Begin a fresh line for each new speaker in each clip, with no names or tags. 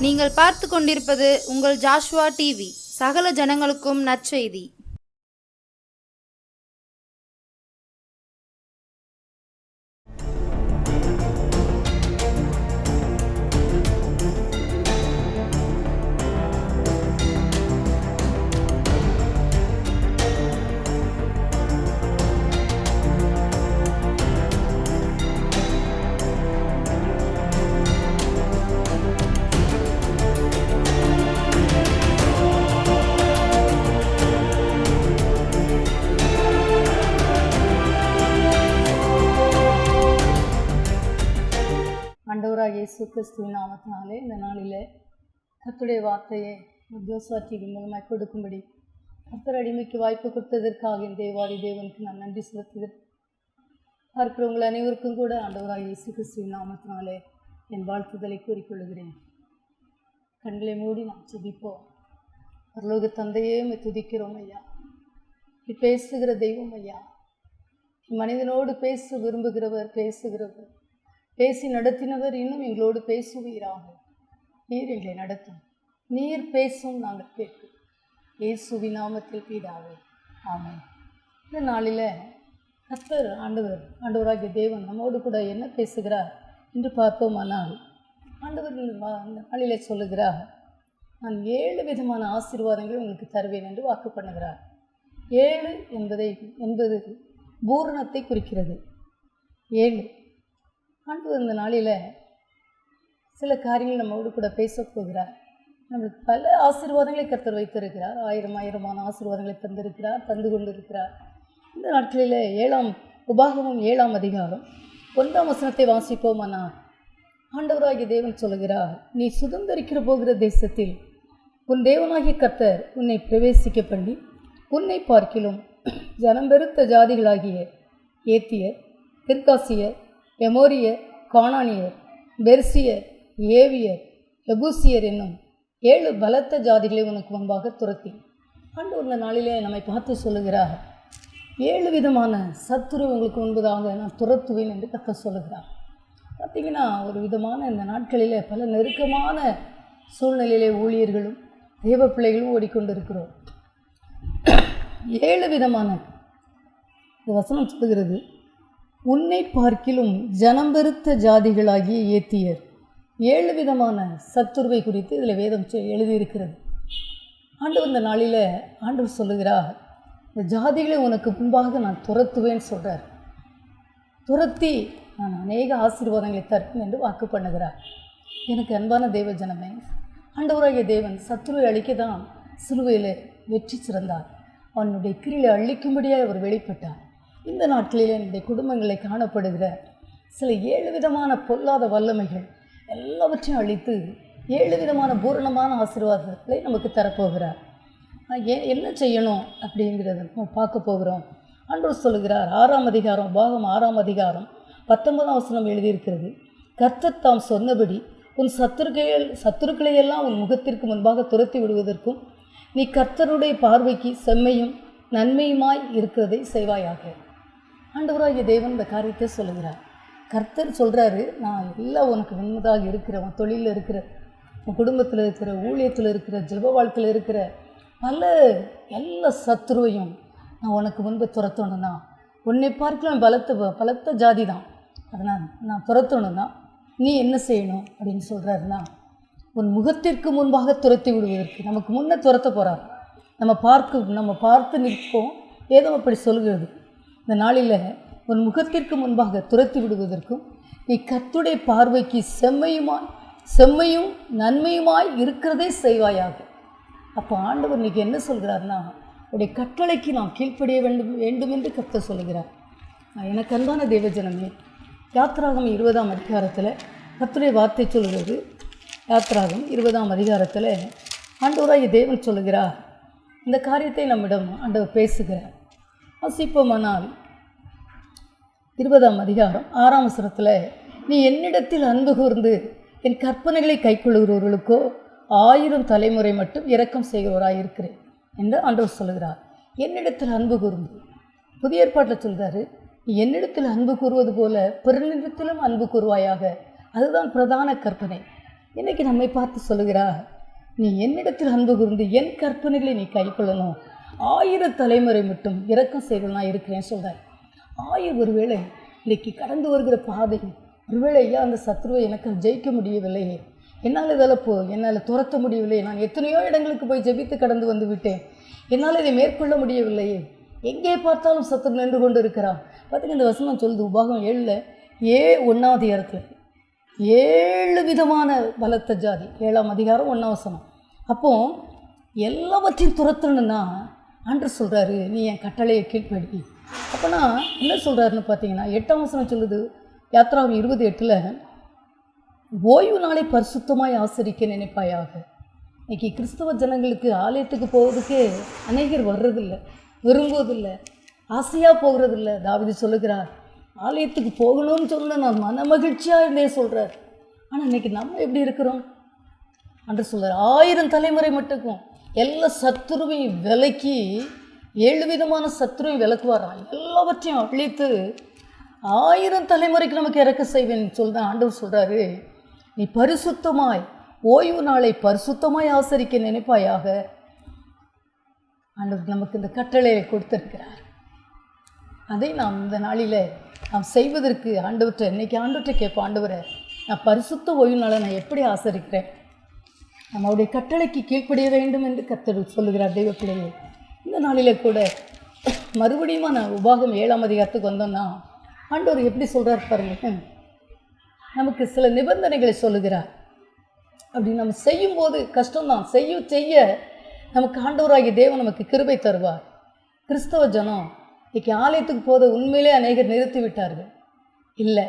நீங்கள் பார்த்து கொண்டிருப்பது உங்கள் ஜாஷ்வா டிவி. சகல ஜனங்களுக்கும் நற்செய்தி.
ஆண்டவராகிய இயேசு கிறிஸ்துவின் நாமத்தினாலே இந்த நாளிலே கர்த்தருடைய வார்த்தையை ஜோஸ்வா டிவி மூலமாக கொடுக்கும்படி கர்த்தர் அடிமைக்கு வாய்ப்பு கொடுத்ததற்காக என் தேவாதி தேவனுக்கு நான் நன்றி செலுத்துகிறேன். பார்க்கிற உங்கள் அனைவருக்கும் கூட ஆண்டவராகிய இயேசு கிறிஸ்துவின் நாமத்தினாலே என் வாழ்த்துதலை கூறிக்கொள்கிறேன். கண்களை மூடி நாம் ஜெபிப்போம். பரலோக தந்தையே உம்மை துதிக்கிறோம் ஐயா. நீ பேசுகிற தெய்வம் ஐயா. மனிதனோடு பேச விரும்புகிறவர், பேசுகிறவர், பேசி நடத்தினவர், இன்னும் எங்களோடு பேசுவீராக. நீர் எங்களை நடத்தும், நீர் பேசும், நாங்கள் கேட்கும். இயேசுவின் நாமத்தில் பிதாவே, ஆமென். இந்த நாளில் கர்த்தர் ஆண்டவராகிய தேவன் நம்மோடு கூட என்ன பேசுகிறார் என்று பார்ப்போமானால், ஆண்டவர் இந்த நாளிலே சொல்லுகிறார், நான் 7 விதமான ஆசீர்வாதங்களை உங்களுக்கு தருவேன் என்று வாக்கு பண்ணுகிறார். 7 என்பது பூரணத்தை குறிக்கிறது. 7 ஆண்டவர் இந்த நாளில் சில காரியங்கள் நம்மோடு கூட பேசப் போகிறார். நம்மளுக்கு பல ஆசீர்வாதங்களை கர்த்தர் வைத்திருக்கிறார். ஆயிரமான ஆசீர்வாதங்களை தந்து கொண்டிருக்கிறார். இந்த நாட்களில் உபாகமம் 7ஆம் அதிகாரம் 1ஆம் வசனத்தை வாசிப்போமானால், ஆண்டவராகிய தேவன் சொல்லுகிறார், நீ சுதந்தரிக்கிற போகிற தேசத்தில் உன் தேவனாகிய கர்த்தர் உன்னை பிரவேசிக்க பண்ணி உன்னை பார்க்கிலும் ஜனம் பெருத்த ஜாதிகளாகிய ஏத்தியர், கிர்காசியர், எமோரியர், கானானியர், பெர்சியர், ஏவியர், எபூசியர் என்னும் 7 பலத்த ஜாதிகளை உனக்கு முன்பாக துரத்தி. ஆண்டவர் இந்த நாளிலே நம்மை பார்த்து சொல்லுகிறார், 7 விதமான சத்துரு உங்களுக்கு முன்பதாக நான் துரத்துவேன் என்று கர்த்தர் சொல்லுகிறார். பார்த்திங்கன்னா, ஒரு விதமான இந்த நாட்களிலே பல நெருக்கமான சூழ்நிலையிலே ஊழியர்களும் தேவ பிள்ளைகளும் ஓடிக்கொண்டிருக்கிறோம். 7 விதமான இந்த வசனம் சொல்லுகிறது, உன்னை பார்க்கிலும் ஜனம் பெருத்த ஜாதிகளாகிய ஏத்தியர். 7 விதமான சத்துருவை குறித்து இதில் வேதம் எழுதியிருக்கிறது. ஆண்டவர் இந்த நாளில் ஆண்டவர் சொல்லுகிறார், இந்த ஜாதிகளை உனக்கு முன்பாக நான் துரத்துவேன்னு சொல்கிறார். துரத்தி நான் அநேக ஆசீர்வாதங்களை தருவேன் என்று வாக்கு பண்ணுகிறார். எனக்கு அன்பான தேவ ஜனமே, ஆண்டவராகிய தேவன் சத்துருவை அழிக்க தான் சிலுவையில் வெற்றி சிறந்தார். அவனுடைய கிரியை அழிக்கும்படியாக அவர் வெளிப்பட்டார். இந்த நாட்களில் என்னுடைய குடும்பங்களை காணப்படுகிற சில 7 விதமான பொல்லாத வல்லமைகள் எல்லாவற்றையும் அழித்து 7 விதமான பூரணமான ஆசீர்வாதங்களை நமக்கு தரப்போகிறார். என்ன செய்யணும் அப்படிங்கிறத நம்ம பார்க்க போகிறோம். ஆண்டவர் சொல்லுகிறார், 6ஆம் அதிகாரம், பாகம் 6ஆம் அதிகாரம் 19ஆம் வசனம் எழுதியிருக்கிறது, கர்த்தர் தாம் சொன்னபடி உன் சத்துருக்களையெல்லாம் உன் முகத்திற்கு முன்பாக துரத்தி விடுவதற்கும் நீ கர்த்தருடைய பார்வைக்கு செம்மையும் நன்மையுமாய் இருக்கிறதை செய்வாயாக. ஆண்டவராகிய தேவன் இந்த காரியத்தை சொல்லுகிறார். கர்த்தர் சொல்கிறாரு, நான் எல்லாம் உனக்கு உண்மைதாக இருக்கிற, உன் தொழிலில் இருக்கிற, உன் குடும்பத்தில் இருக்கிற, ஊழியத்தில் இருக்கிற, ஜெப வாழ்க்கையில் இருக்கிற எல்லா சத்துருவையும் நான் உனக்கு முன்பு துரத்தணும்னா, உன்னை பார்க்கலாம் பலத்த ஜாதி தான், அதனால் நான் துரத்தணும்னா நீ என்ன செய்யணும் அப்படின்னு சொல்கிறாருன்னா, உன் முகத்திற்கு முன்பாக துரத்தி விடுவதற்கு. நமக்கு முன்னே துரத்த போகிறார். நம்ம பார்த்து நிற்போம். ஏதோ அப்படி சொல்கிறது. இந்த நாளில் உன் முகத்திற்கு முன்பாக துரத்தி விடுவதற்கும் நீ கர்த்தருடைய பார்வைக்கு செம்மையும் நன்மையுமாய் இருக்கிறதே செய்வாயாக. அப்போ ஆண்டவர் இன்றைக்கி என்ன சொல்கிறார்னா, உடைய கட்டளைக்கு நாம் கீழ்ப்படிய வேண்டும் என்று கர்த்தர் சொல்லுகிறார். எனக்கு அன்பான தேவஜனமே, யாத்திராகம் 20ஆம் அதிகாரத்தில் கர்த்தருடைய வார்த்தை சொல்கிறது. யாத்திராகம் 20ஆம் அதிகாரத்தில் ஆண்டவராகிய தேவன் சொல்லுகிறார். இந்த காரியத்தை நம்மிடம் ஆண்டவர் பேசுகிறார். வாசிப்போமானால் 20ஆம் அதிகாரம் 6ஆம் வசனத்தில், நீ என்னிடத்தில் அன்பு கூர்ந்து என் கற்பனைகளை கைக்கொள்கிறவர்களுக்கோ 1000 தலைமுறை மட்டும் இரக்கம் செய்கிறவராயிருக்கிறேன் என்று ஆண்டவர் சொல்லுகிறார். என்னிடத்தில் அன்பு கூர்ந்து, புதிய ஏற்பாட்டில் சொல்கிறாரு, நீ என்னிடத்தில் அன்பு கூறுவது போல பிறனிடத்திலும் அன்பு கூறுவாயாக. அதுதான் பிரதான கற்பனை. இன்றைக்கி நம்மை பார்த்து சொல்லுகிறார், நீ என்னிடத்தில் அன்பு கூர்ந்து என் கற்பனைகளை நீ கைக்கொள்ளணும், 1000 தலைமுறை மட்டும் இரக்கம் செய்து நான் இருக்கிறேன்னு சொல்கிறார். ஒருவேளை இன்றைக்கி கடந்து வருகிற பாதை, ஒருவேளை ஐயா அந்த சத்ருவை எனக்கு ஜெயிக்க முடியவில்லையே, என்னால் என்னால் துரத்த முடியவில்லை, நான் எத்தனையோ இடங்களுக்கு போய் ஜெபித்து கடந்து வந்து விட்டேன், என்னால் இதை மேற்கொள்ள முடியவில்லையே, எங்கே பார்த்தாலும் சத்ரு நின்று கொண்டு இருக்கிறான். பார்த்திங்க, இந்த வசனம் சொல்லுது உபாகம் 7 1ஆம் அதிகாரத்தில் 7 விதமான பலத்த ஜாதி, 7ஆம் அதிகாரம் 1ஆம் வசனம். அப்போது எல்லாவற்றையும் துரத்தணுன்னா ஆண்டவர் சொல்கிறாரு, நீ என் கட்டளையை கீழ்ப்படி. அப்போனா என்ன சொல்கிறாருன்னு பார்த்தீங்கன்னா 8ஆம் வசனம் சொல்லுது, யாத்ராகம் 28 ஓய்வு நாளை பரிசுத்தமாய் ஆசரிக்க நினைப்பாயாக. இன்றைக்கி கிறிஸ்தவ ஜனங்களுக்கு ஆலயத்துக்கு போவதுக்கே அநேகர் வர்றதில்லை, விரும்புவதில்லை, ஆசையாக போகிறதில்ல. தாவீது சொல்லுகிறார், ஆலயத்துக்கு போகணும்னு சொன்ன நான் மன மகிழ்ச்சியாக இருந்தே சொல்கிறார். ஆனால் இன்றைக்கி நம்ம எப்படி இருக்கிறோம் என்று சொல்கிறார். 1000 தலைமுறை மட்டுக்கும் எல்லா சத்துருவையும் விலக்கி 7 விதமான சத்துருவையும் விலக்குவாராம். எல்லாவற்றையும் அழித்து 1000 தலைமுறைக்கு நமக்கு இறக்க செய்வேன் சொல்கிறேன். ஆண்டவர் சொல்கிறாரு, நீ பரிசுத்தமாய் ஓய்வு நாளை பரிசுத்தமாய் ஆசரிக்க நினைப்பாயாக. ஆண்டவர் நமக்கு இந்த கட்டளையை கொடுத்திருக்கிறார். அதை நாம் இந்த நாளில் நாம் செய்வதற்கு ஆண்டவற்றை இன்றைக்கி ஆண்டவற்றை கேட்போம், ஆண்டவரை நான் பரிசுத்த ஓய்வு நாளை நான் எப்படி ஆசரிக்கிறேன், நம்மளுடைய கட்டளைக்கு கீழ்ப்படிய வேண்டும் என்று கர்த்தர் சொல்லுகிறார். தெய்வ பிள்ளையே, இந்த நாளில் கூட மறுபடியும் நான் உபாகம் 7ஆம் அதிகாரத்துக்கு வந்தோம்னா ஆண்டவர் எப்படி சொல்கிறார் பாருங்கள். நமக்கு சில நிபந்தனைகளை சொல்லுகிறார். அப்படி நம்ம செய்யும்போது கஷ்டம்தான், செய்ய நமக்கு ஆண்டவராகிய தேவன் நமக்கு கிருபை தருவார். கிறிஸ்தவ ஜனம் இன்றைக்கி ஆலயத்துக்கு போத உண்மையிலே அநேகர் நிறுத்தி விட்டார்கள். இல்லை,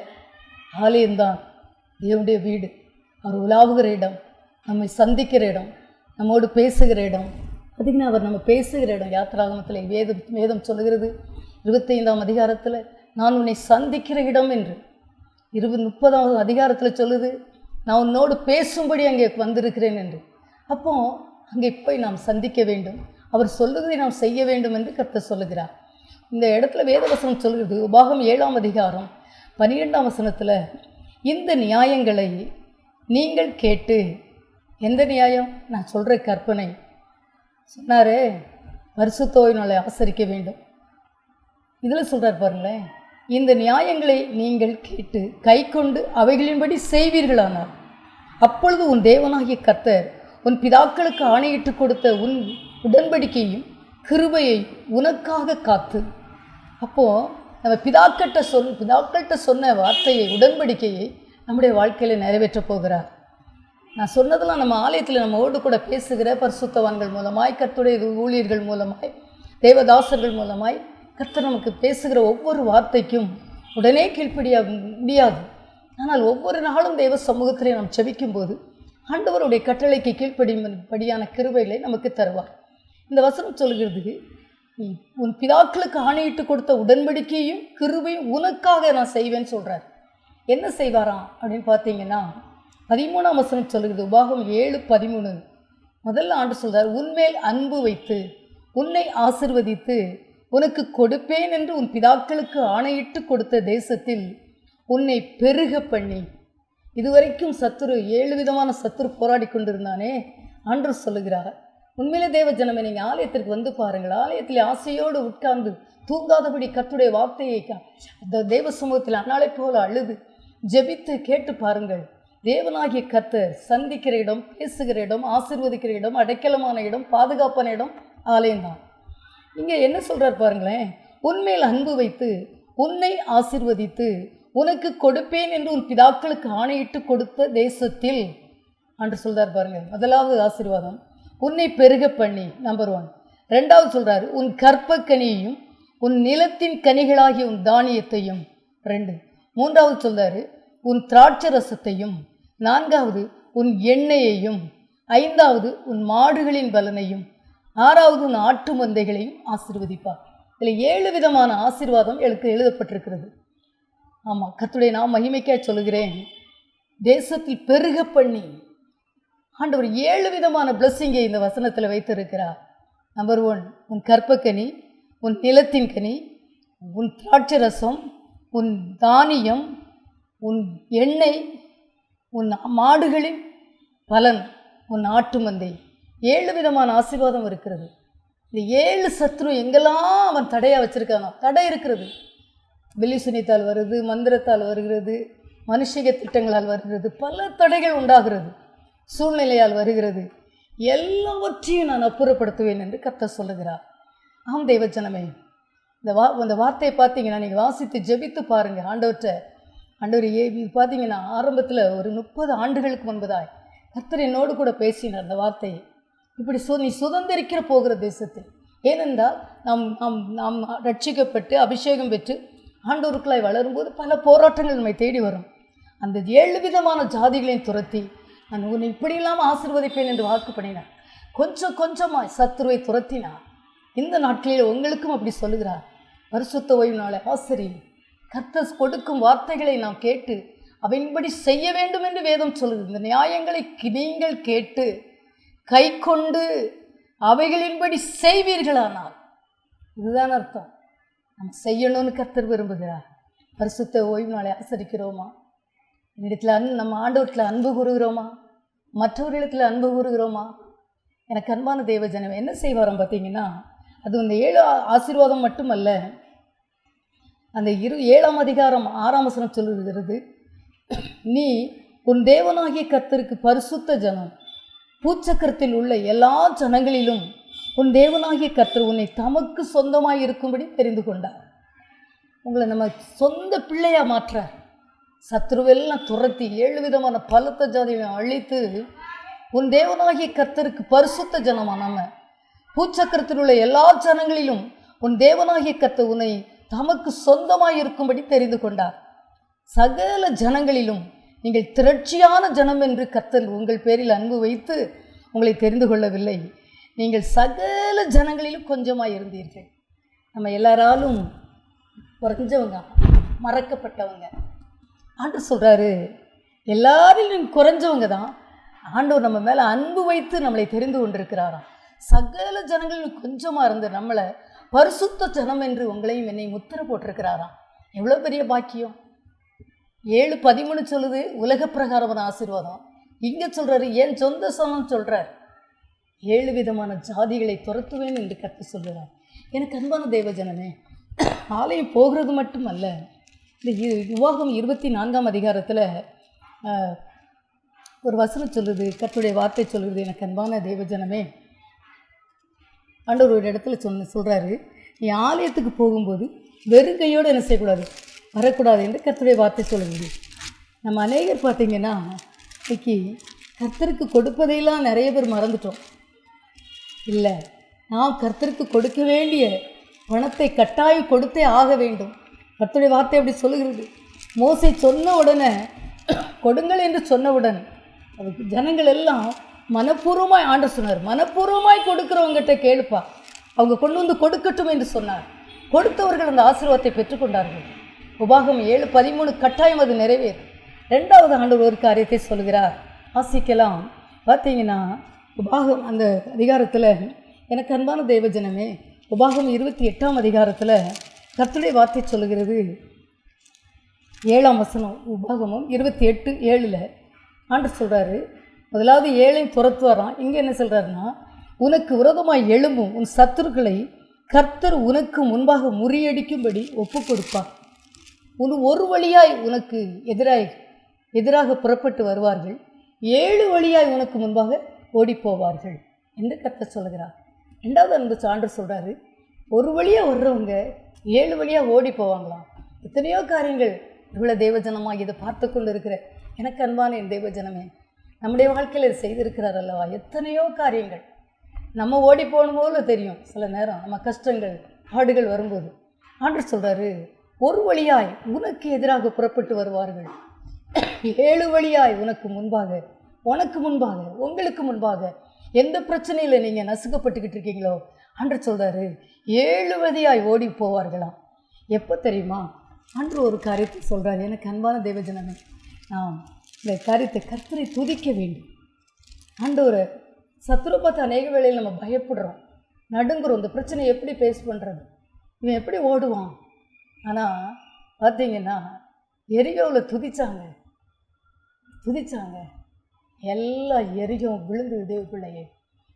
ஆலயம்தான் தேவனுடைய வீடு, அவர் உலாவுகிற இடம், நம்மை சந்திக்கிற இடம், நம்மோடு பேசுகிற இடம். அதுக்குன்னு அவர் நம்ம பேசுகிற இடம். யாத்திராகமத்தில் வேதம் சொல்லுகிறது 25ஆம் அதிகாரத்தில், நான் உன்னை சந்திக்கிற இடம் என்று. 30ஆம் அதிகாரத்தில் சொல்லுது, நான் உன்னோடு பேசும்படி அங்கே வந்திருக்கிறேன் என்று. அப்போது அங்கே போய் நாம் சந்திக்க வேண்டும், அவர் சொல்லுவதை நாம் செய்ய வேண்டும் என்று கர்த்தர் சொல்லுகிறார். இந்த இடத்துல வேதவசனம் சொல்கிறது, உபாகம் 7ஆம் அதிகாரம் 12ஆம் வசனத்தில், இந்த நியாயங்களை நீங்கள் கேட்டு. எந்த நியாயம்? நான் சொல்கிற கற்பனை சொன்னாரே, பரிசுத்த ஓய்வு நாளை ஆசரிக்க வேண்டும். இதில் சொல்கிறார் பாருங்களேன், இந்த நியாயங்களை நீங்கள் கேட்டு கை கொண்டு அவைகளின்படி செய்வீர்களானார், அப்பொழுது உன் தேவனாகிய கர்த்தர் உன் பிதாக்களுக்கு ஆணையிட்டு கொடுத்த உன் உடன்படிக்கையும் கிருபையை உனக்காக காத்து. அப்போது நம்ம பிதாக்கள்கிட்ட சொன்ன வார்த்தையை, உடன்படிக்கையை நம்முடைய வாழ்க்கையில் நிறைவேற்றப் போகிறார். நான் சொன்னதெல்லாம் நம்ம ஆலயத்தில் நம்மோடு கூட பேசுகிற பரிசுத்தவான்கள் மூலமாய், கர்த்தருடைய ஊழியர்கள் மூலமாய், தேவதாசர்கள் மூலமாய் கர்த்தர் நமக்கு பேசுகிற ஒவ்வொரு வார்த்தைக்கும் உடனே கீழ்ப்படிய முடியாது. ஆனால் ஒவ்வொரு நாளும் தேவ சமூகத்திலே நாம் செபிக்கும்போது ஆண்டவருடைய கட்டளைக்கு கீழ்ப்படியான கிருபைகளை நமக்கு தருவார். இந்த வசனம் சொல்கிறது, உன் பிதாக்களுக்கு ஆணையிட்டு கொடுத்த உடன்படிக்கையும் கிருபையும் உனக்காக நான் செய்வேன்னு சொல்கிறார். என்ன செய்வாராம் அப்படின்னு பார்த்தீங்கன்னா 13ஆம் வசனம் சொல்கிறது, உபாகம் 7:13. முதல்ல ஆண்டு சொல்கிறார், உன்மேல் அன்பு வைத்து உன்னை ஆசிர்வதித்து உனக்கு கொடுப்பேன் என்று உன் பிதாக்களுக்கு ஆணையிட்டு கொடுத்த தேசத்தில் உன்னை பெருக பண்ணி. இதுவரைக்கும் சத்துரு 7 விதமான சத்துரு போராடி கொண்டிருந்தானே, ஆண்டவர் சொல்லுகிறார், உண்மையிலே தேவ ஜனமே, நீங்கள் ஆலயத்திற்கு வந்து பாருங்கள். ஆலயத்தில் ஆசையோடு உட்கார்ந்து தூங்காதபடி கர்த்தருடைய வார்த்தையை அந்த தேவ சமூகத்தில் அன்னாலை போல அழுது ஜெபித்து கேட்டு பாருங்கள். தேவனாகிய கர்த்தர் சந்திக்கிற இடம், பேசுகிற இடம், ஆசீர்வதிக்கிற இடம், அடைக்கலமான இடம், பாதுகாப்பான இடம் ஆலயம்தான். இங்கே என்ன சொல்கிறார் பாருங்களேன், உன்மேல் அன்பு வைத்து உன்னை ஆசீர்வதித்து உனக்கு கொடுப்பேன் என்று உன் பிதாக்களுக்கு ஆணையிட்டு கொடுத்த தேசத்தில் என்று சொல்கிறார் பாருங்கள். முதலாவது ஆசீர்வாதம், உன்னை பெருக பண்ணி, நம்பர் 1. 2வது சொல்கிறாரு, உன் கற்பக்கனியையும் உன் நிலத்தின் கனிகளாகிய உன் தானியத்தையும். 2. 3வது சொல்கிறாரு, உன் திராட்சரசத்தையும். 4வது உன் எண்ணெயையும். 5வது உன் மாடுகளின் பலனையும். 6வது உன் ஆட்டு மந்தைகளையும் ஆசீர்வதிப்பார். இதில் 7 விதமான ஆசீர்வாதம் எழுதப்பட்டிருக்கிறது. ஆமாம், கர்த்தருடைய நான் மகிமைக்காக சொல்லுகிறேன். தேசத்தில் பெருக பண்ணி ஆண்டவர் 7 விதமான பிளஸ்ஸிங்கை இந்த வசனத்தில் வைத்திருக்கிறார். நம்பர் 1, உன் கற்பக்கனி, உன் நிலத்தின் கனி, உன் திராட்சரசம், உன் தானியம், உன் எண்ணெய், உன் மாடுகளின் பலன் உன் ஆட்டு மந்தை. 7 விதமான ஆசீர்வாதம் இருக்கிறது. இந்த 7 சத்ரு எங்கெல்லாம் அவன் தடையாக வச்சுருக்கானோ, தடை இருக்கிறது. பில்லிசுனித்தால் வருது, மந்திரத்தால் வருகிறது, மனுஷிக திட்டங்களால் வருகிறது, பல தடைகள் உண்டாகிறது, சூழ்நிலையால் வருகிறது. எல்லாவற்றையும் நான் அப்புறப்படுத்துவேன் என்று கர்த்தர் சொல்லுகிறார். ஆம் தேவஜனமே, இந்த வார்த்தையை பார்த்தீங்கன்னா நீங்கள் வாசித்து ஜெபித்து பாருங்கள். ஆண்டவர் பார்த்தீங்கன்னா ஆரம்பத்தில் ஒரு 30 ஆண்டுகளுக்கு முன்பதாய் கர்த்தர் என்னோடு கூட பேசினார் அந்த வார்த்தையை. இப்படி நீ சுதந்திரிக்கிற போகிற தேசத்தில், ஏனென்றால் நாம் ரட்சிக்கப்பட்டு அபிஷேகம் பெற்று ஆண்டவருக்குள்ளாய் வளரும்போது பல போராட்டங்கள் நம்மை தேடி வரும். அந்த 7 விதமான ஜாதிகளையும் துரத்தி நான் உன்னை இப்படி இல்லாமல் ஆசீர்வதிப்பேன் என்று வாக்கு பண்ணினார். கொஞ்சம் கொஞ்சமாக சத்துருவை துரத்தினார். இந்த நாட்களில் உங்களுக்கும் அப்படி சொல்லுகிறார். பரிசுத்த ஓய்வு நாளை ஆசரி, கர்த்தர் கொடுக்கும் வார்த்தைகளை நாம் கேட்டு அவையின்படி செய்ய வேண்டும் என்று வேதம் சொல்லுது. இந்த நியாயங்களை நீங்கள் கேட்டு கை கொண்டு அவைகளின்படி செய்வீர்களானால், இதுதான் அர்த்தம். நம்ம செய்யணும்னு கர்த்தர் விரும்புகிறார். பரிசுத்த ஓய்வு நாளை ஆசரிக்கிறோமா? என்னிடத்தில் நம்ம ஆண்டவரத்தில் அன்பு கூறுகிறோமா? மற்றவர்களிடத்தில் அன்பு கூறுகிறோமா? எனக்கு அன்பான தேவஜனம் என்ன செய்வாரம் பார்த்தீங்கன்னா, அது அந்த 7 ஆசீர்வாதம் மட்டுமல்ல. அந்த 7ஆம் அதிகாரம் 6ஆம் வசனம் சொல்லுகிறது, நீ உன் தேவனாகிய கர்த்தருக்கு பரிசுத்த ஜனம், பூச்சக்கரத்தில் உள்ள எல்லா ஜனங்களிலும் உன் தேவனாகிய கர்த்தர் உன்னை தமக்கு சொந்தமாய் இருக்கும்படி தெரிந்து கொண்டார். உங்களை நம்ம சொந்த பிள்ளையாக மாற்றார். சத்ருவெல்லாம் துரத்தி 7 விதமான பலத்த ஜாதிகளை அழித்து உன் தேவனாகிய கர்த்தருக்கு பரிசுத்த ஜனமா, நம்ம பூச்சக்கரத்தில் உள்ள எல்லா ஜனங்களிலும் உன் தேவனாகிய கர்த்தர் உன்னை தமக்கு சொந்தமாய் இருக்கும்படி தெரிந்து கொண்டார். சகல ஜனங்களிலும் நீங்கள் திரட்சியான ஜனம் என்று கர்த்தர் உங்கள் பேரில் அன்பு வைத்து உங்களை தெரிந்து கொள்ளவில்லை. நீங்கள் சகல ஜனங்களிலும் கொஞ்சமாய் இருந்தீர்கள். நம்ம எல்லாராலும் குறைஞ்சவங்க, மறக்கப்பட்டவங்க. ஆண்டவர் சொல்கிறாரு, எல்லாரிலும் குறைஞ்சவங்க தான். ஆண்டவர் நம்ம மேலே அன்பு வைத்து நம்மளை தெரிந்து கொண்டிருக்கிறாராம். சகல ஜனங்களிலும் கொஞ்சமாக இருந்த நம்மளை பரிசுத்த ஜனம் என்று உங்களையும் என்னை முத்திர போட்டிருக்கிறாராம். எவ்வளோ பெரிய பாக்கியம். 7:13 சொல்லுது உலக பிரகாரமான ஆசீர்வாதம். இங்கே சொல்கிறாரு என் சொந்த சனம் சொல்கிறார். 7 விதமான ஜாதிகளை துரத்துவேன் என்று கர்த்தர் சொல்கிறார். எனக்கு அன்பான தேவஜனமே, ஆலயம் போகிறது மட்டுமல்ல, இந்த உபாகம் 24ஆம் அதிகாரத்தில் ஒரு வசனம் சொல்லுது, கர்த்தருடைய வார்த்தை சொல்லுது. எனக்கு அன்பான தேவஜனமே, ஆண்டவர் ஒரு இடத்துல சொல்கிறாரு, நீ ஆலயத்துக்கு போகும்போது வெறுங்கையோடு என்ன செய்யக்கூடாது, வரக்கூடாது என்று கர்த்தருடைய வார்த்தை சொல்லுது. நம்ம அநேகர் பார்த்திங்கன்னா இன்னைக்கு கர்த்தருக்கு கொடுப்பதையெல்லாம் நிறைய பேர் மறந்துட்டோம். இல்லை, நாம் கர்த்தருக்கு கொடுக்க வேண்டிய பணத்தை கட்டாயம் கொடுத்தே ஆக வேண்டும். கர்த்தருடைய வார்த்தை அப்படி சொல்லுகிறது. மோசே சொன்ன உடனே கொடுங்கள் என்று சொன்னவுடன் அதுக்கு ஜனங்கள் எல்லாம் மனப்பூர்வமாய் ஆண்டவர் சொன்னார், மனப்பூர்வமாய் கொடுக்குறவங்ககிட்ட கேளுப்பா, அவங்க கொண்டு வந்து கொடுக்கட்டும் என்று சொன்னார். கொடுத்தவர்கள் அந்த ஆசீர்வாதத்தை பெற்றுக்கொண்டார்கள். உபாகம் 7:13 கட்டாயம் அது நிறைவேறும். 2வது ஆண்டவர் ஒரு காரியத்தை சொல்கிறார், வாசிக்கலாம். பார்த்தீங்கன்னா உபாகம் அந்த அதிகாரத்தில், எனக்கு அன்பான தேவஜனமே, உபாகம் 28ஆம் அதிகாரத்தில் கர்த்தருடைய வார்த்தை சொல்லுகிறது. 7ஆம் வசனம், உபாகமும் 28:7 ஆண்டவர் சொல்கிறாரு, முதலாவது 7ஐயும் துரத்துவாராம். இங்கே என்ன சொல்கிறாருன்னா, உனக்கு விரோதமாய் எழும்பும் உன் சத்துருக்களை கர்த்தர் உனக்கு முன்பாக முறியடிக்கும்படி ஒப்பு கொடுப்பார். ஒரு வழியாய் உனக்கு எதிராக புறப்பட்டு வருவார்கள், 7 வழியாய் உனக்கு முன்பாக ஓடிப்போவார்கள் என்று கர்த்தர் சொல்கிறார். 2வது அன்பு ஆண்டவர் சொல்கிறாரு, ஒரு வழியாக வர்றவங்க 7 வழியாக ஓடி போவாங்களாம். எத்தனையோ காரியங்கள் இவ்வளோ தேவஜனமாக இதை பார்த்து கொண்டு இருக்கிற எனக்கு அன்பான என் தேவஜனமே, நம்முடைய வாழ்க்கையில் இது செய்திருக்கிறார் அல்லவா. எத்தனையோ காரியங்கள் நம்ம ஓடி போகணும் போல தெரியும். சில நேரம் நம்ம கஷ்டங்கள் பாடுகள் வரும்போது ஆண்டவர் சொல்கிறாரு, ஒரு வழியாய் உனக்கு எதிராக புறப்பட்டு வருவார்கள், 7 வழியாய் உனக்கு முன்பாக உங்களுக்கு முன்பாக எந்த பிரச்சனையில் நீங்கள் நசுக்கப்பட்டுக்கிட்டு இருக்கீங்களோ ஆண்டவர் சொல்கிறாரு 7 வழியாய் ஓடி போவார்களாம். எப்போ தெரியுமா? ஆண்டவர் ஒரு காரியத்தை சொல்கிறார். எனக்கு அன்பான தேவஜனமே, நாம் இந்த காரியத்தை கர்த்தரை துதிக்க வேண்டும். ஆண்டவரை சத்துரு பார்த்து அநேக வேளையில் நம்ம பயப்படுறோம், நடுங்குறோம். இந்த பிரச்சனை எப்படி பேஸ் பண்ணுறது, இவன் எப்படி ஓடுவான். ஆனால் பார்த்தீங்கன்னா எரிகோவில் துதிச்சாங்க. எல்லாம் எரியும் விழுந்து தேவ பிள்ளையே.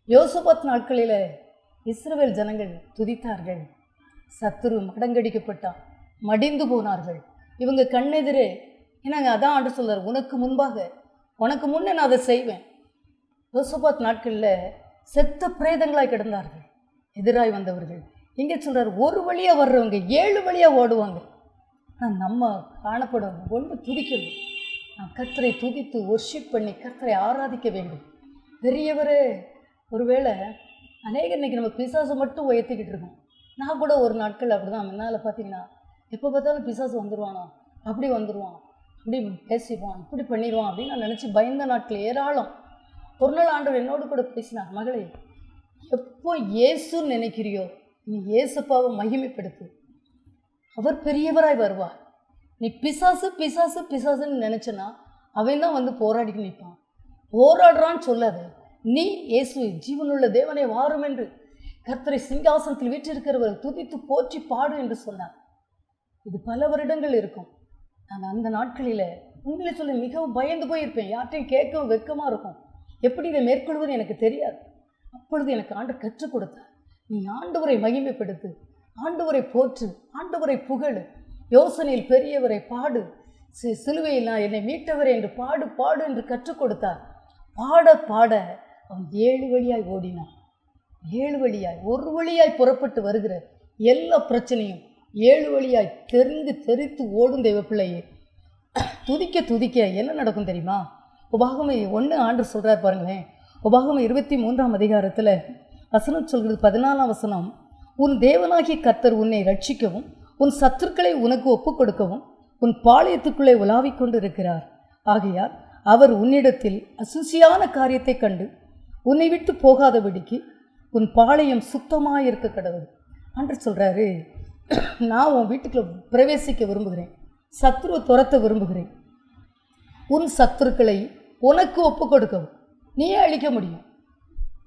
யோசபாத் நாட்களில் இஸ்ரவேல் ஜனங்கள் துதித்தார்கள். சத்துரு மடங்கடிக்கப்பட்டான், மடிந்து போனார்கள் இவங்க கண்ணெதிரே. ஏன்னாங்க அதான் ஆண்டு சொல்றார், உனக்கு முன்னே நான் அதை செய்வேன். யோசபாத் நாட்களில் செத்த பிரேதங்களாய் கிடந்தார்கள் எதிராய் வந்தவர்கள். இங்கே சொல்கிறார், ஒரு வழியாக வர்றவங்க 7 வழியாக ஓடுவாங்க. நம்ம காணப்படும் ஒன்று துதிக்கணும். நான் கர்த்தரை துதித்து ஒர்ஷிப் பண்ணி கர்த்தரை ஆராதிக்க வேண்டும். பெரியவரே, ஒருவேளை இன்னைக்கு நம்ம பிசாசை மட்டும் உயர்த்திக்கிட்டு இருக்கோம். நான் கூட ஒரு நாட்கள் அப்படி தான் முன்னால் பார்த்தீங்கன்னா, எப்போ பார்த்தாலும் பிசாசு வந்துடுவானோ, அப்படி வந்துடுவான், அப்படி பேசிடுவான், இப்படி பண்ணிடுவான் அப்படின்னு நான் நினச்சி பயந்த நாட்கள் ஏராளம். ஒரு நாள் ஆண்டவர் என்னோடு கூட பேசினார், மகளே, எப்போ இயேசுன்னு நினைக்கிறியோ நீ இயேசுப்பாவை மகிமைப்படுத்து, அவர் பெரியவராய் வருவார். நீ பிசாசுன்னு நினச்சனா அவன் தான் வந்து போராடிக்கு நிற்பான். போராடுறான்னு சொல்லாது, நீ இயேசு ஜீவனுள்ள தேவனை வாரும் என்று கர்த்தரை சிங்காசனத்தில் வீற்றிருக்கிறவர் துதித்து போற்றி பாடு என்று சொன்னார். இது பல வருடங்கள் இருக்கும். நான் அந்த நாட்களில் உங்களை சொல்லி மிகவும் பயந்து போயிருப்பேன். யார்ட்டையும் கேட்கவும் வெட்கமாக இருக்கும். எப்படி இதை மேற்கொள்வது எனக்கு தெரியாது. அப்பொழுது எனக்கு ஆண்டவர் கற்றுக் கொடுத்தார், நீ ஆண்டவரை மகிமைப்படுத்து, ஆண்டவரை போற்று, ஆண்டவரை புகழு, யோசனையில் பெரியவரை பாடு, சிலுவையில் நான் என்னை மீட்டவரை என்று பாடு என்று கற்றுக் கொடுத்தார். பாட அவன் 7 வழியாய் ஓடினான். 7 வழியாய், ஒரு வழியாய் புறப்பட்டு வருகிற எல்லா பிரச்சனையும் 7 வழியாய் தெரித்து ஓடும் தெய்வ பிள்ளையே. துதிக்க என்ன நடக்கும் தெரியுமா? உபாகமம் 1 ஆண்டவர் சொல்கிறார் பாருங்களேன். உபாகமம் 23ஆம் அதிகாரத்தில் வசனம் சொல்கிறது, 14ஆம் வசனம், உன் தேவனாகிய கர்த்தர் உன்னை ரட்சிக்கவும் உன் சத்துருக்களை உனக்கு ஒப்புக் கொடுக்கவும் உன் பாளையத்துக்குள்ளே உலாவிக் கொண்டு இருக்கிறார். ஆகையால் அவர் உன்னிடத்தில் அசுசியான காரியத்தை கண்டு உன்னை விட்டு போகாதபடிக்கு உன் பாளையம் சுத்தமாக இருக்க கடவுள் ஆண்டவர் சொல்கிறாரு. நான் உன் வீட்டுக்குள்ள பிரவேசிக்க விரும்புகிறேன், சத்துருவை துரத்த விரும்புகிறேன். உன் சத்துருக்களை உனக்கு ஒப்பு கொடுக்கவும் நீயே அழிக்க முடியும்.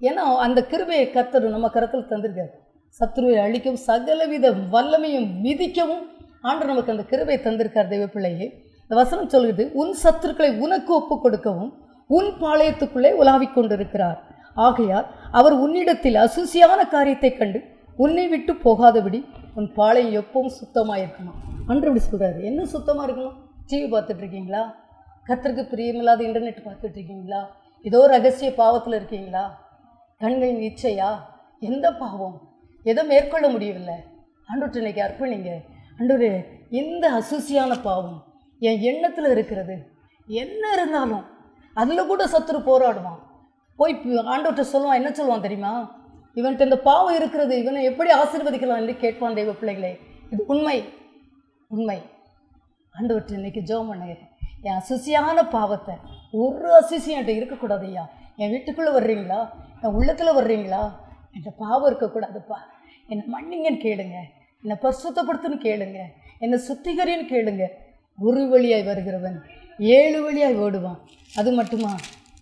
ஏன்னா அந்த கிருபையை கர்த்தர் நம்ம கரத்தில் தந்திருக்காரு. சத்துருவை அழிக்கவும் சகலவித வல்லமையும் மிதிக்கவும் ஆண்டவர் நமக்கு அந்த கிருபையை தந்திருக்கார் தெய்வ பிள்ளையே. இந்த வசனம் சொல்கிறது, உன் சத்துருக்களை உனக்கு ஒப்பு கொடுக்கவும் உன் பாளையத்துக்குள்ளே உலாவிக் கொண்டிருக்கிறார். ஆகையால் அவர் உன்னிடத்தில் அசுசியான காரியத்தை கண்டு உன்னை விட்டு போகாதபடி உன் பாளையம் எப்பவும் சுத்தமாக இருக்கணும். அன்று இப்படி சொல்கிறாரு. என்ன சுத்தமாக இருக்கணும்? டிவி பார்த்துட்ருக்கீங்களா? கர்த்தருக்கு பிரியமில்லாத இன்டர்நெட் பார்த்துட்ருக்கீங்களா? ஏதோ ரகசிய பாவத்தில் இருக்கீங்களா? கண்களின் இச்சையா? எந்த பாவம்? எதை மேற்கொள்ள முடியவில்லை? ஆண்டவர்கிட்ட இன்னைக்கு அர்ப்பணிங்க. ஆண்டவரே, இந்த அசுசியான பாவம் என் எண்ணத்தில் இருக்கிறது, என்ன இருந்தாலும் அதில் கூட சத்துரு போராடுவான். போய் ஆண்டவர்கிட்ட சொல்லுவான். என்ன சொல்லுவான் தெரியுமா? இவன்கிட்ட இந்த பாவம் இருக்கிறது, இவனை எப்படி ஆசீர்வதிக்கலாம் என்று கேட்பான். தெய்வ பிள்ளைகளே, இது உண்மை. ஆண்டவர்கிட்ட இன்னைக்கு ஜெபம் பண்ணுங்க. என் அசுசியான பாவத்தை, ஒரு அசுசியம் என்கிட்ட இருக்கக்கூடாது ஐயா. என் வீட்டுக்குள்ளே வர்றீங்களா, என் உள்ளத்தில் வர்றீங்களா, என்கிட்ட பாவம் இருக்கக்கூடாதுப்பா, என்னை மன்னிங்கன்னு கேளுங்க, என்னை பரிசுத்தப்படுத்துன்னு கேளுங்க, என்னை சுத்திகரின்னு கேளுங்க. ஒரு வழியாய் வருகிறவன் 7 வழியாய் ஓடுவான். அது மட்டுமா?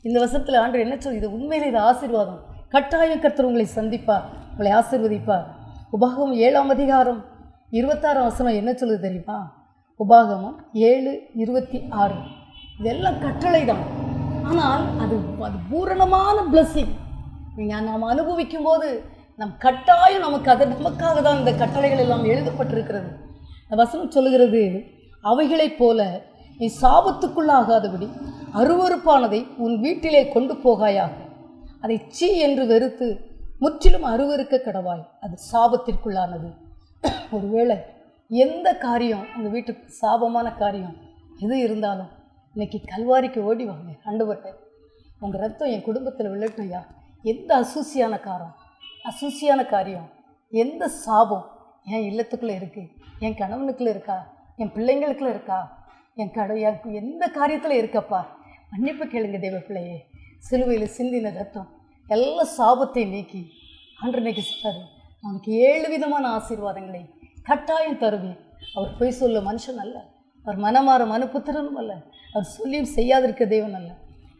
இந்த வசனத்தில் ஆண்டவர் என்ன சொல்லி, இது உண்மையிலே இது ஆசீர்வாதம். கட்டாயம் கர்த்தர் உங்களை சந்திப்பார், உங்களை ஆசீர்வதிப்பார். உபாகமம் 7ஆம் அதிகாரம் 26ஆம் வசனம் என்ன சொல்லுது தெரியுமா? உபாகமம் 7:26. இதெல்லாம் கட்டளை தான். ஆனால் அது பூரணமான பிளஸ்ஸிங். நீங்கள் நாம் அனுபவிக்கும் போது நம் கட்டாயம் நமக்காக தான் இந்த கட்டளைகள் எல்லாம் எழுதப்பட்டிருக்கிறது. இந்த வசனம் சொல்லுகிறது, அவைகளைப் போல நீ சாபத்துக்குள்ளாகாதபடி அருவருப்பானதை உன் வீட்டிலே கொண்டு போகாயாக, அதை சீ என்று வெறுத்து முற்றிலும் அருவருக்க கடவாய், அது சாபத்திற்குள்ளானது. ஒருவேளை எந்த காரியம் உங்கள் வீட்டுக்கு சாபமான காரியம் எது இருந்தாலும் இன்னைக்கு கல்வாரிக்கு ஓடி வாங்க. ஆண்டவரே, உங்கள் ரத்தம் என் குடும்பத்தில் விழட்டையா. எந்த அசூசியான காரியம், எந்த சாபம் என் இல்லத்துக்குள்ளே இருக்குது, என் கணவனுக்குள்ளே இருக்கா, என் பிள்ளைங்களுக்குள்ளே இருக்கா, எனக்கு எந்த காரியத்தில் இருக்கப்பா, மன்னிப்பு கேளுங்க தெய்வ பிள்ளையே. சிலுவையில் சிந்தின ரத்தம் எல்லா சாபத்தை நீக்கி ஆண்டவர் இன்னைக்கு சொல்றாரு, அவனுக்கு 7 விதமான ஆசீர்வாதங்களை கட்டாயம் தருவேன். அவர் பொய் சொல்ல மனுஷன் அல்ல, அவர் மனமாற மனுப்புத்திரனும் அல்ல, அவர் சொல்லியும் செய்யாதிருக்க தேவன் அல்ல.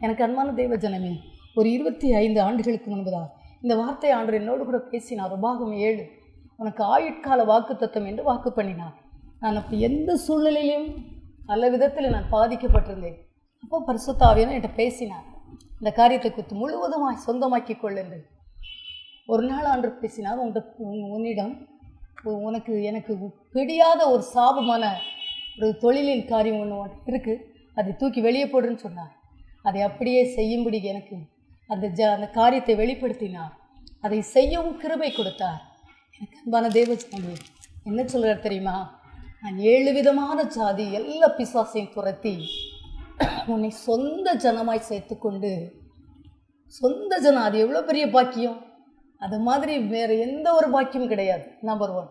எனக்கு அன்பான தேவ ஜனமே, ஒரு 25 ஆண்டுகளுக்கு முன்புதான் இந்த வார்த்தை ஆண்டவர் என்னோடு கூட பேசினார். உபாகமம் 7 உனக்கு ஆயுட்கால வாக்கு தத்துவம் என்று வாக்கு பண்ணினார். நான் அப்போ எந்த சூழ்நிலையிலும் நல்ல விதத்தில் நான் பாதிக்கப்பட்டிருந்தேன். அப்போ பரிசுத்த ஆவியானவர் என்கிட்ட பேசினார். இந்த காரியத்தை குறித்து முழுவதுமாய் சொந்தமாக்கி கொள்ளுங்கள். ஒரு நாள் ஆண்டவர் பேசினார், உன்னிடம் எனக்கு பிடியாத ஒரு சாபமான ஒரு தொழிலின் காரியம் ஒன்று இருக்குது, அதை தூக்கி வெளியே போடுன்னு சொன்னார். அதை அப்படியே செய்யும்படி எனக்கு அந்த காரியத்தை வெளிப்படுத்தினார். அதை செய்யவும் கிருபை கொடுத்தார். எனக்கு அன்பான தேவஜனமே, என்ன சொல்கிறார் தெரியுமா? நான் 7 விதமான ஜாதி எல்லா பிசாசையும் துரத்தி உன்னை சொந்த ஜனமாய் சேர்த்துக்கொண்டு, சொந்த ஜனம், அது எவ்வளோ பெரிய பாக்கியம்! அது மாதிரி வேறு எந்த ஒரு பாக்கியம் கிடையாது. நம்பர் 1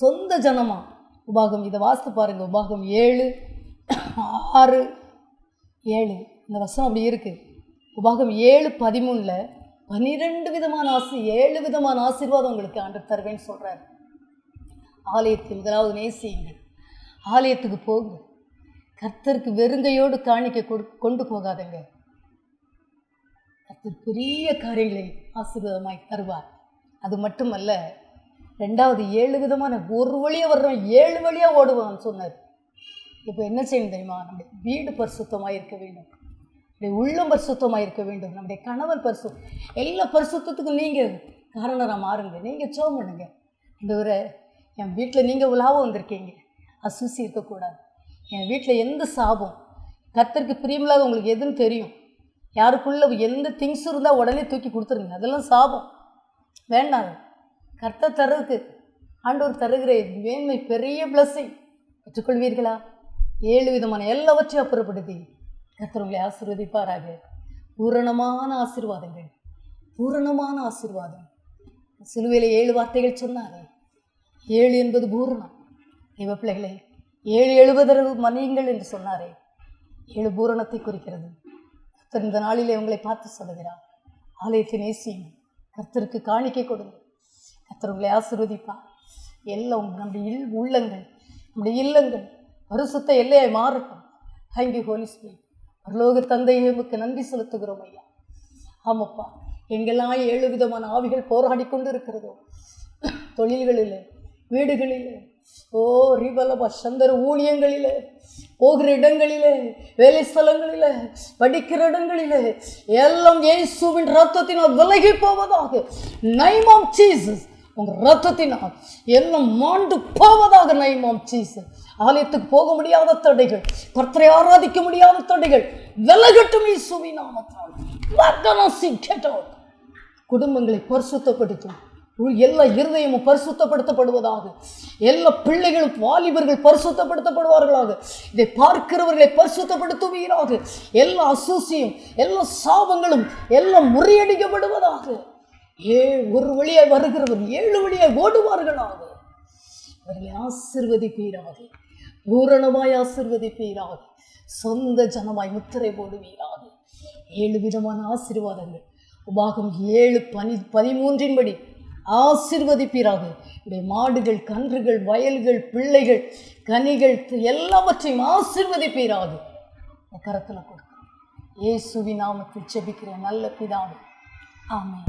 சொந்த ஜனமா. உபாகம், இதை வாசித்து பாருங்கள். உபாகம் 7:6-7 இந்த வசனம் அப்படி இருக்குது. உபாகம் 7:13 12 விதமான 7 விதமான ஆசீர்வாதம் உங்களுக்கு ஆண்டவர் தருவேன்னு சொல்கிறார். ஆலயத்தில் முதலாவது நேசியுங்கள், ஆலயத்துக்கு போங்க, கர்த்தருக்கு வெறுங்கையோடு காணிக்க கொண்டு போகாதங்க. கர்த்தர் பெரிய காரியங்களை ஆசீர்வாதமாய் தருவார். அது மட்டுமல்ல, 2வது 7 விதமான, ஒரு வழியாக வர்றோம் 7 வழியாக ஓடுவான்னு சொன்னார். இப்போ என்ன செய்யணும் தெரியுமா? நம்முடைய வீடு பரிசுத்தமாக இருக்க வேண்டும், நம்முடைய உள்ளம் பரிசுத்தமாக இருக்க வேண்டும், நம்முடைய கணவன் எல்லா பரிசுத்தத்துக்கும் நீங்கள் காரணராக மாறுங்க. நீங்கள் ஜெபம் பண்ணுங்க. இந்த ஒரு என் வீட்டில் நீங்கள் உலாவ வந்திருக்கீங்க, அசூசி இருக்கக்கூடாது. என் வீட்டில் எந்த சாபம் கர்த்தருக்கு பிரியமில்லாத உங்களுக்கு எதுன்னு தெரியும், யாருக்குள்ளே எந்த திங்ஸ் இருந்தால் உடனே தூக்கி கொடுத்துருங்க. அதெல்லாம் சாபம் வேண்டாம். கர்த்தர் தர்றதுக்கு ஆண்டவர் தருகிற மேன்மை பெரிய பிளஸ்ஸிங் பெற்றுக்கொள்வீர்களா? 7 விதமான எல்லாவற்றையும் அப்புறப்படுத்தி கர்த்தர் உங்களை ஆசீர்வதிப்பாராக. பூரணமான ஆசீர்வாதங்கள், பூரணமான ஆசீர்வாதம். சிலுவையில் 7 வார்த்தைகள் சொன்னார். 7 என்பது பூரணம். இவ பிள்ளைகளே, 7 எழுபதற்கு மன்னியுங்கள் என்று சொன்னாரே, 7 பூரணத்தை குறிக்கிறது. கர்த்தர் இந்த நாளிலே உங்களை பார்த்து சொல்லுகிறார், ஆலயத்தை நேசியுங்கள், கர்த்தருக்கு காணிக்கை கொடுங்க, கர்த்தர் உங்களை ஆசீர்வதிப்பார். எல்லாம் நம்முடைய இல்லங்கள் பரிசுத்த எல்லையாய் மாறட்டும். Thank you holy spirit. பரலோக தந்தையே, உமக்கு நன்றி செலுத்துகிறோம் ஐயா. ஆமாப்பா, எங்கெல்லாம் 7 விதமான ஆவிகள் போராடி கொண்டு இருக்கிறதோ, தொழில்களில், வீடுகளில், ரிபலபா சந்தர ஊழியங்களில், போகிற இடங்களில், வேலை ஸ்தலங்களில், படிக்கிற இடங்களில் எல்லாம் இயேசுவின் ரத்தத்தினால் விலகி போவதாக. Name of Jesus. உங்கள் ரத்தத்தினால் எல்லாம் மாண்டு போவதாக. Name of Jesus. ஆலயத்துக்கு போக முடியாத தடைகள், கர்த்தரை ஆராதிக்க முடியாத தடைகள் விலகட்டும் இயேசுவின் நாமத்தால். குடும்பங்களை பரிசுத்தப்படுத்தும். எல்லா இருதயமும் பரிசுத்தப்படுத்தப்படுவதாக. எல்லா பிள்ளைகளும் வாலிபர்கள் பரிசுத்தப்படுத்தப்படுவார்களாக. இதை பார்க்கிறவர்களை பரிசுத்தப்படுத்துவீராக. எல்லா அசூசியும், எல்லா சாபங்களும் எல்லாம் முறியடிக்கப்படுவதாக. ஒரு வழியாய் வருகிறவர் 7 வழியாய் ஓடுவார்களாக. அவர்களை ஆசீர்வதிப்பீராக, பூரணமாய் ஆசீர்வதிப்பீராக, சொந்த ஜனமாய் முத்திரை போடுவீராக. 7 விதமான ஆசீர்வாதங்கள் உபாகம் 7:13 படி ஆசீர்வதிப்பீராக. உடைய மாடுகள், கன்றுகள், வயல்கள், பிள்ளைகள், கனிகள் எல்லாவற்றையும் ஆசீர்வதிப்பீராக. கரத்தில் கொடுக்க இயேசுவின் நாமத்தில் ஜெபிக்கிற நல்ல பிதாவே, ஆமென்.